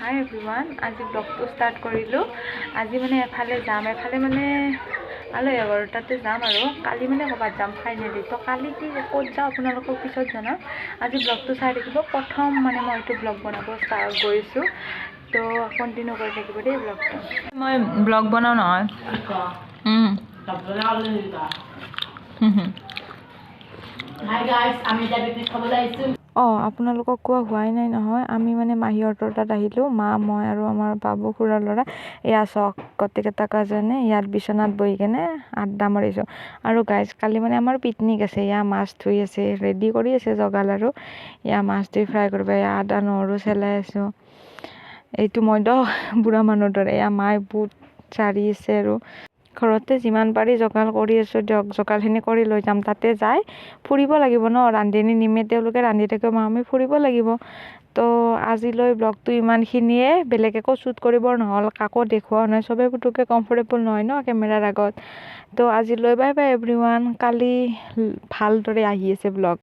হাই everyone আজি ব্লগটো start কৰিলোঁ আজি মানে এফালে যাম এফালে মানে আলহী এঘৰ তাতে যাম আৰু কালি মানে ক'ৰবাত যাম ফাইনেলি তো কালি কি ক'ত যাওঁ আপোনালোকক পিছত জনাম আজি ব্লগটো চাই থাকিব প্ৰথম মানে মই এইটো ব্লগ বনাব গৈছোঁ তো কণ্টিনিউ কৰি থাকিব দেই ব্লগটো মই ব্লগ বনাওঁ নহয় Hi guys, আমি এটা পিকনিক খাবলৈ আহিছোঁ। আপোনালোকক কোৱা হোৱাই নাই নহয় আমি মানে মাহীহঁতৰ তাত আহিলোঁ মা মই আৰু আমাৰ বাবু খুৰাৰ ল'ৰা এয়া চাওক গোটেইকেইটা কাজনে ইয়াত বিচনাত বহি কেনে আড্ডা মাৰিছোঁ আৰু গাইজ কালি মানে আমাৰ পিকনিক আছে এয়া মাছ ধুই আছে ৰেডি কৰি আছে জগাল আৰু এয়া মাছ ধুই ফ্ৰাই কৰিব এয়া আদা নহৰু চেলাই আছোঁ এইটো মই বুঢ়া মানুহৰ দৰে এয়া মায়ে বুট চাৰি আছে আৰু ঘৰতে যিমান পাৰি জগাল কৰি আছোঁ দিয়ক জগালখিনি কৰি লৈ যাম তাতে যাই ফুৰিব লাগিব ন ৰান্ধনি নিমে তেওঁলোকে ৰান্ধি থাকে আমি ফুৰিব লাগিব তো আজিলৈ ব্লগটো ইমানখিনিয়ে বেলেগ একো শ্বুট কৰিব নহ'ল কাকো দেখুওৱা নাই চবেই পুতুকে কমফৰ্টেবল নহয় ন কেমেৰাৰ আগত তো আজিলৈ বাই বাই এভৰিৱান কালি ভালদৰে আহি আছে ব্লগ